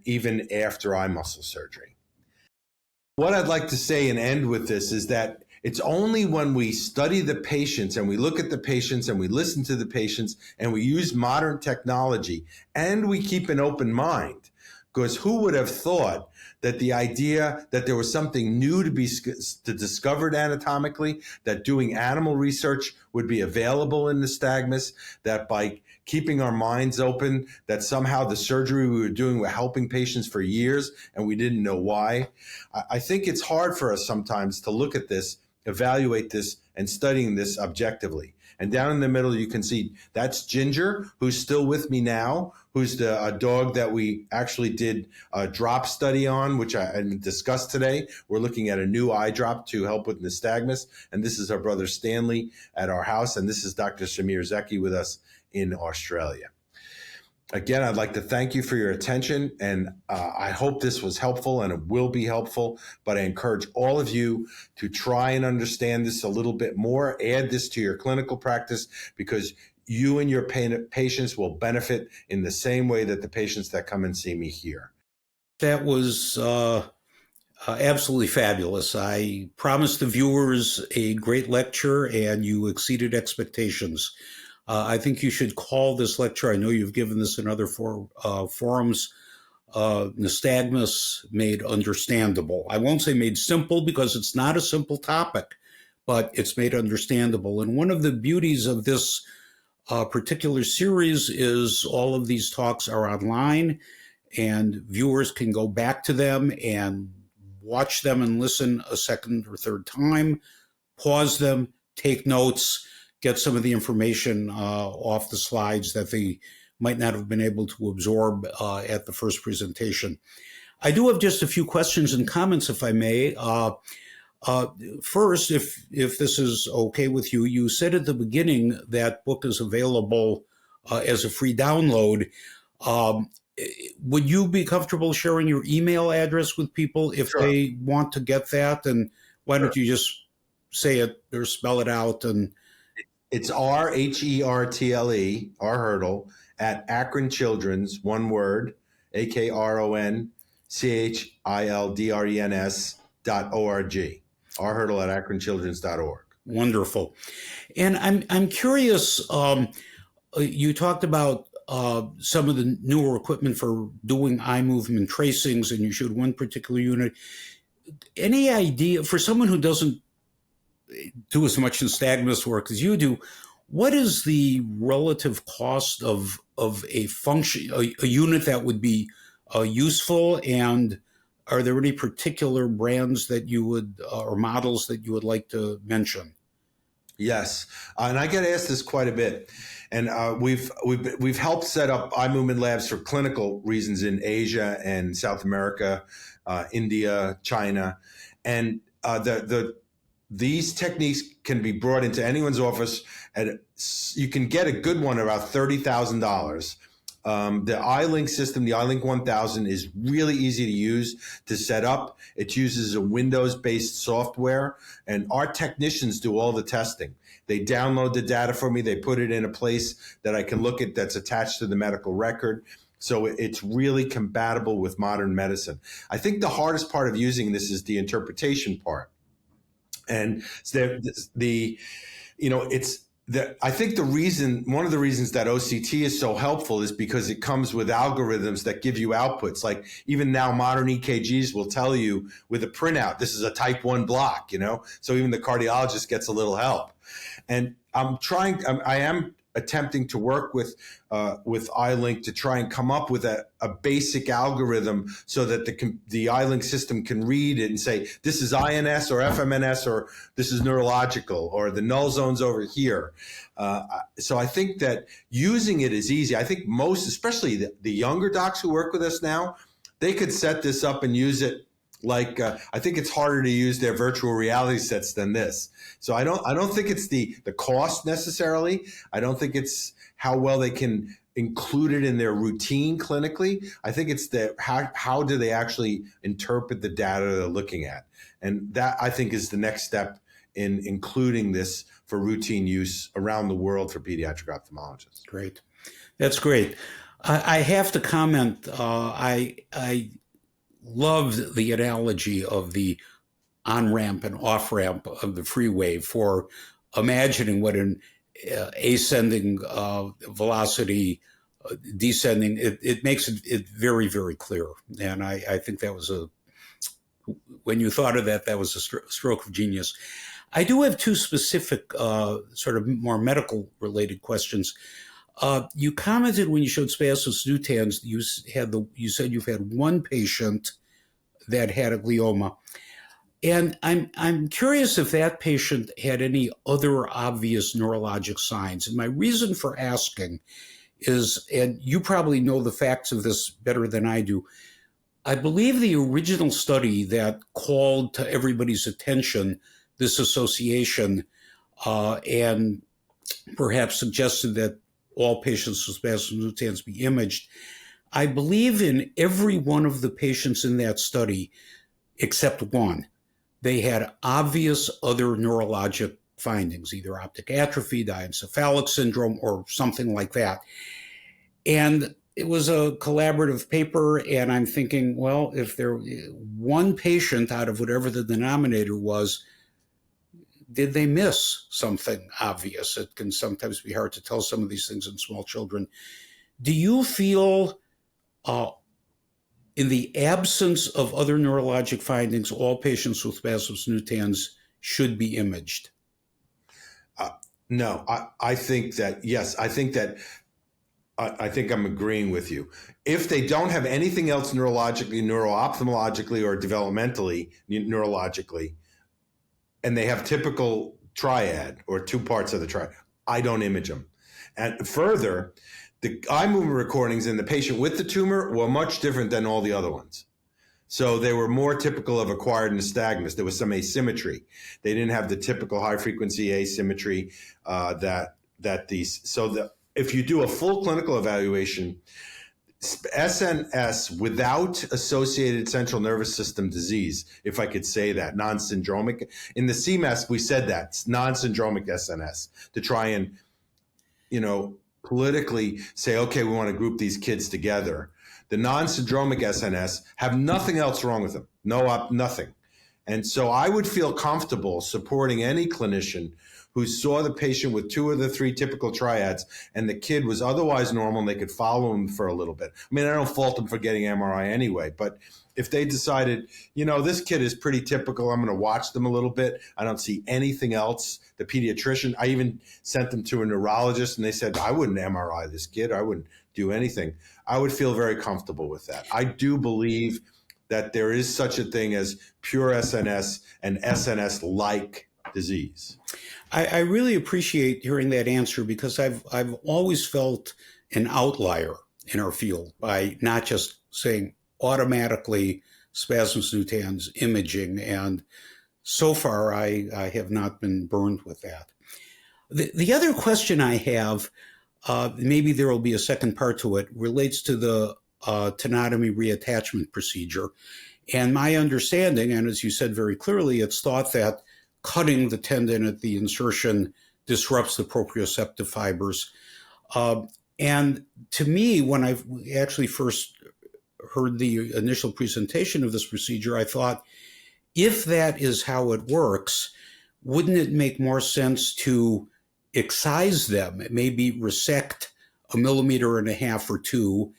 even after eye muscle surgery. What I'd like to say and end with this is that it's only when we study the patients and we look at the patients and we listen to the patients and we use modern technology and we keep an open mind. Because who would have thought that the idea that there was something new to be discovered anatomically, that doing animal research would be available in nystagmus, that by keeping our minds open, that somehow the surgery we were doing were helping patients for years and we didn't know why. I think it's hard for us sometimes to look at this, evaluate this, and studying this objectively. And down in the middle, you can see that's Ginger, who's still with me now, who's a dog that we actually did a drop study on, which I discussed today. We're looking at a new eye drop to help with nystagmus. And this is our brother Stanley at our house. And this is Dr. Samir Zeki with us in Australia. Again, I'd like to thank you for your attention, and I hope this was helpful, and it will be helpful, but I encourage all of you to try and understand this a little bit more, add this to your clinical practice, because you and your patients will benefit in the same way that the patients that come and see me here. That was absolutely fabulous. I promised the viewers a great lecture, and you exceeded expectations. I think you should call this lecture, I know you've given this in other forums, Nystagmus Made Understandable. I won't say made simple because it's not a simple topic, but it's made understandable. And one of the beauties of this particular series is all of these talks are online, and viewers can go back to them and watch them and listen a second or third time, pause them, take notes, get some of the information off the slides that they might not have been able to absorb at the first presentation. I do have just a few questions and comments, if I may. First, if this is okay with you, you said at the beginning that book is available as a free download. Would you be comfortable sharing your email address with people if Sure. they want to get that? And why don't you just say it or spell it out? And It's Hertle, Hertle, at Akron Children's, one word, AKRON, CHILDRENS.org, rhertle at akronchildrens.org. Wonderful. And I'm curious, you talked about some of the newer equipment for doing eye movement tracings, and you showed one particular unit. Any idea, for someone who doesn't do as much nystagmus work as you do, what is the relative cost of a function, a unit that would be useful? And are there any particular brands that you would, or models that you would like to mention? Yes, and I get asked this quite a bit, and we've helped set up eye movement labs for clinical reasons in Asia and South America, India, China, and these techniques can be brought into anyone's office, and you can get a good one about $30,000. The iLink system, the iLink 1000, is really easy to use, to set up. It uses a Windows-based software, and our technicians do all the testing. They download the data for me. They put it in a place that I can look at that's attached to the medical record. So it's really compatible with modern medicine. I think the hardest part of using this is the interpretation part. And I think one of the reasons that OCT is so helpful is because it comes with algorithms that give you outputs. Like even now, modern EKGs will tell you with a printout, this is a type 1 block, so even the cardiologist gets a little help. And I am attempting to work with iLink to try and come up with a basic algorithm so that the iLink system can read it and say, this is INS or FMNS, or this is neurological, or the null zone's over here. So I think that using it is easy. I think most, especially the younger docs who work with us now, they could set this up and use it. Like I think it's harder to use their virtual reality sets than this. So I don't think it's the cost necessarily. I don't think it's how well they can include it in their routine clinically. I think it's how do they actually interpret the data they're looking at, and that I think is the next step in including this for routine use around the world for pediatric ophthalmologists. Great, that's great. I have to comment. I loved the analogy of the on-ramp and off-ramp of the freeway for imagining what an ascending velocity, descending, it makes it very, very clear. And I think that was when you thought of that was a stroke of genius. I do have two specific sort of more medical related questions. You commented when you showed spasmus nutans, you said you've had one patient that had a glioma. And I'm curious if that patient had any other obvious neurologic signs. And my reason for asking is, and you probably know the facts of this better than I do, I believe the original study that called to everybody's attention this association and perhaps suggested that all patients with spasmus nutans be imaged, I believe in every one of the patients in that study, except one, they had obvious other neurologic findings, either optic atrophy, diencephalic syndrome, or something like that. And it was a collaborative paper, and I'm thinking, well, if there one patient out of whatever the denominator was, did they miss something obvious? It can sometimes be hard to tell some of these things in small children. Do you feel in the absence of other neurologic findings, all patients with spasmus nutans should be imaged? No, I think that, yes, I think I'm agreeing with you. If they don't have anything else neurologically, neuro-ophthalmologically, or developmentally, neurologically, and they have typical triad or two parts of the triad, I don't image them. And further, the eye movement recordings in the patient with the tumor were much different than all the other ones. So they were more typical of acquired nystagmus. There was some asymmetry. They didn't have the typical high frequency asymmetry if you do a full clinical evaluation, SNS without associated central nervous system disease, if I could say that, non-syndromic. In the CEMAS, we said that, it's non-syndromic SNS, to try and, politically say, okay, we want to group these kids together. The non-syndromic SNS have nothing else wrong with them. Nothing. And so I would feel comfortable supporting any clinician who saw the patient with 2 of the 3 typical triads and the kid was otherwise normal and they could follow him for a little bit. I mean, I don't fault them for getting MRI anyway, but if they decided, this kid is pretty typical, I'm going to watch them a little bit. I don't see anything else. The pediatrician, I even sent them to a neurologist and they said, I wouldn't MRI this kid. I wouldn't do anything. I would feel very comfortable with that. I do believe that there is such a thing as pure SNS and SNS-like disease. I really appreciate hearing that answer because I've always felt an outlier in our field by not just saying automatically spasmus nutans imaging, and so far I have not been burned with that. The other question I have, maybe there will be a second part to it, relates to the tenotomy reattachment procedure. And my understanding, and as you said very clearly, it's thought that cutting the tendon at the insertion disrupts the proprioceptive fibers. And to me, when I actually first heard the initial presentation of this procedure, I thought, if that is how it works, wouldn't it make more sense to excise them? Maybe resect 1.5 millimeters or 2,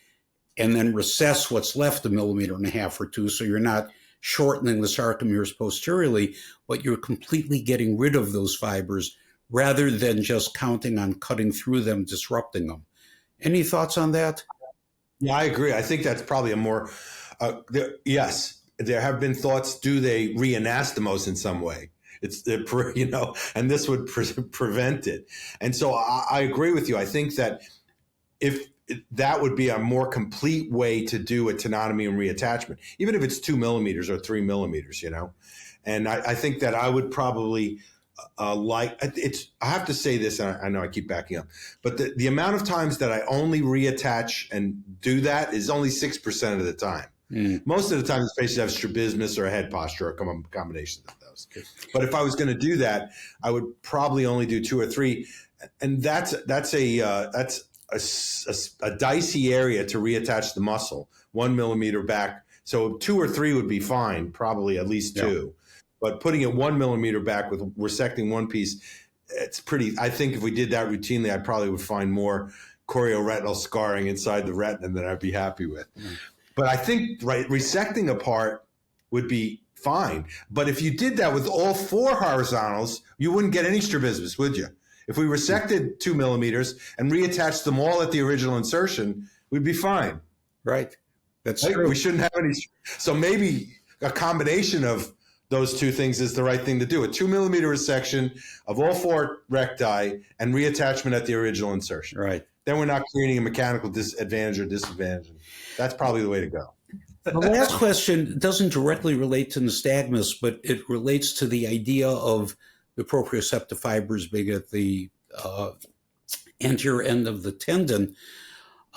and then recess what's left 1.5 millimeters or 2, so you're not shortening the sarcomeres posteriorly, but you're completely getting rid of those fibers rather than just counting on cutting through them, disrupting them. Any thoughts on that? Yeah, I agree. I think that's probably a more, yes, there have been thoughts, do they re-anastomose in some way? And this would prevent it. And so I agree with you. I think that that would be a more complete way to do a tenotomy and reattachment, even if it's 2 millimeters or 3 millimeters, And I think that I would probably I have to say this, and I know I keep backing up, but the amount of times that I only reattach and do that is only 6% of the time. Most of the time, the patients have strabismus or a head posture, or combinations of those. But if I was going to do that, I would probably only do 2 or 3, and that's a dicey area to reattach the muscle, 1 millimeter back. So 2 or 3 would be fine, probably at least 2. But putting it 1 millimeter back with resecting one piece, it's pretty. I think if we did that routinely, I probably would find more chorioretinal scarring inside the retina than I'd be happy with. But I think resecting a part would be fine. But if you did that with all 4 horizontals, you wouldn't get any strabismus, would you? If we resected 2 millimeters and reattached them all at the original insertion, we'd be fine. Right. That's true. We shouldn't have any. So maybe a combination of those 2 things is the right thing to do. A 2 millimeter resection of all 4 recti and reattachment at the original insertion. Right. Then we're not creating a mechanical disadvantage or disadvantage. That's probably the way to go. The last question doesn't directly relate to nystagmus, but it relates to the idea of the proprioceptive fibers being at the anterior end of the tendon.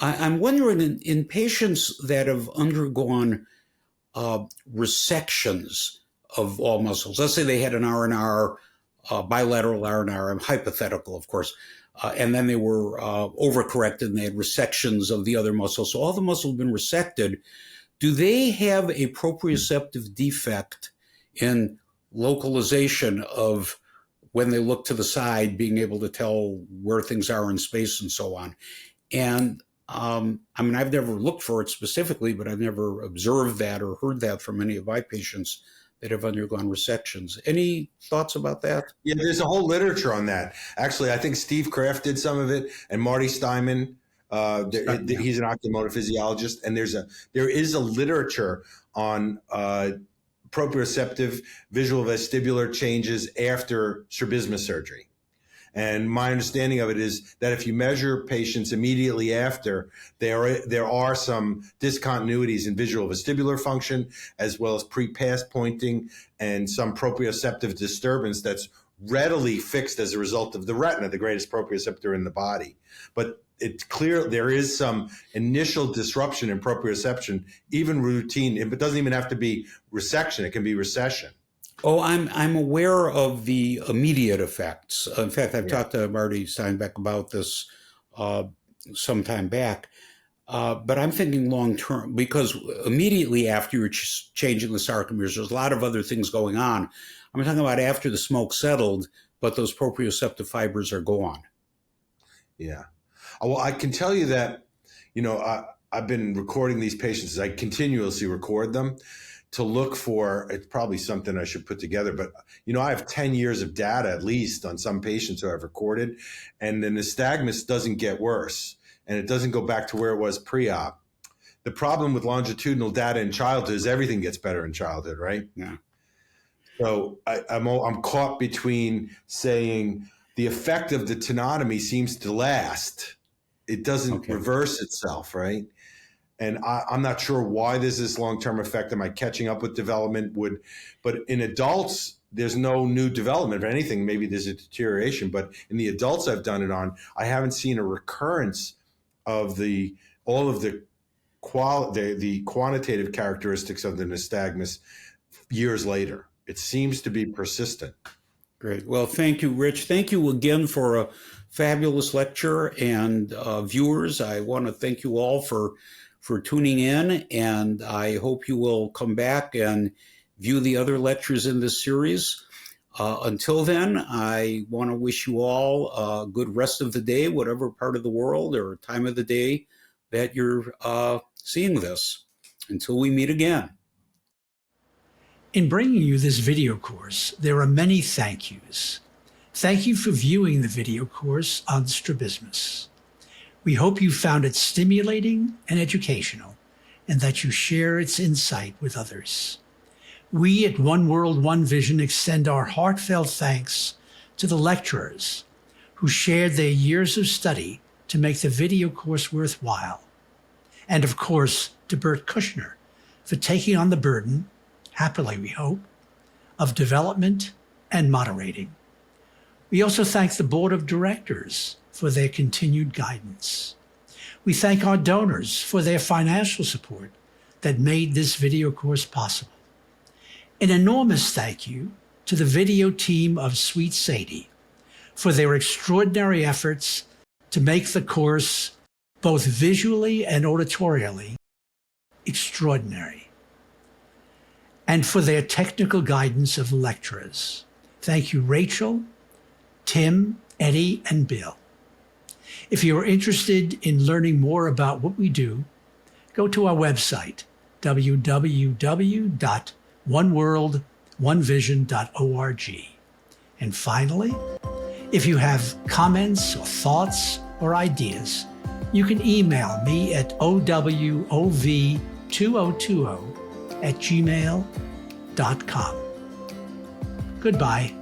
I'm wondering, in patients that have undergone resections of all muscles, let's say they had an R&R, bilateral R&R, I'm hypothetical, of course, and then they were overcorrected and they had resections of the other muscles. So all the muscles have been resected. Do they have a proprioceptive defect in localization of when they look to the side, being able to tell where things are in space and so on? And I've never looked for it specifically, but I've never observed that or heard that from any of my patients that have undergone resections. Any thoughts about that? Yeah, there's a whole literature on that. Actually, I think Steve Kraft did some of it, and Marty Steinman. He's an ocular physiologist, and there is a literature on proprioceptive visual vestibular changes after strabismus surgery. And my understanding of it is that if you measure patients immediately after, there are some discontinuities in visual vestibular function, as well as pre-pass pointing and some proprioceptive disturbance that's readily fixed as a result of the retina, the greatest proprioceptor in the body. But it's clear there is some initial disruption in proprioception, even routine. It doesn't even have to be resection. It can be recession. Oh, I'm aware of the immediate effects. In fact, I've talked to Marty Steinbeck about this some time back. But I'm thinking long term, because immediately after you're changing the sarcomeres, there's a lot of other things going on. I'm talking about after the smoke settled, but those proprioceptive fibers are gone. Yeah. Well, I can tell you that, I've been recording these patients. I continuously record them to look for, it's probably something I should put together, but I have 10 years of data at least on some patients who I've recorded, and the nystagmus doesn't get worse, and it doesn't go back to where it was pre-op. The problem with longitudinal data in childhood is everything gets better in childhood, right? Yeah. So I'm caught between saying the effect of the tenotomy seems to last. It doesn't reverse itself, right? And I'm not sure why there's this long-term effect. Am I catching up with development? But in adults, there's no new development. If anything, maybe there's a deterioration. But in the adults I've done it on, I haven't seen a recurrence of all of the quantitative characteristics of the nystagmus years later. It seems to be persistent. Great. Well, thank you, Rich. Thank you again for a fabulous lecture. And viewers, I want to thank you all for tuning in, and I hope you will come back and view the other lectures in this series. Until then, I want to wish you all a good rest of the day, whatever part of the world or time of the day that you're seeing this. Until we meet again. In bringing you this video course, there are many thank yous. Thank you for viewing the video course on strabismus. We hope you found it stimulating and educational, and that you share its insight with others. We at One World, One Vision extend our heartfelt thanks to the lecturers who shared their years of study to make the video course worthwhile. And of course, to Bert Kushner for taking on the burden, happily we hope, of development and moderating. We also thank the Board of Directors for their continued guidance. We thank our donors for their financial support that made this video course possible. An enormous thank you to the video team of Sweet Sadie for their extraordinary efforts to make the course both visually and auditorially extraordinary, and for their technical guidance of lecturers. Thank you, Rachel, Tim, Eddie, and Bill. If you are interested in learning more about what we do, go to our website, www.oneworldonevision.org. And finally, if you have comments or thoughts or ideas, you can email me at owov2020@gmail.com. Goodbye.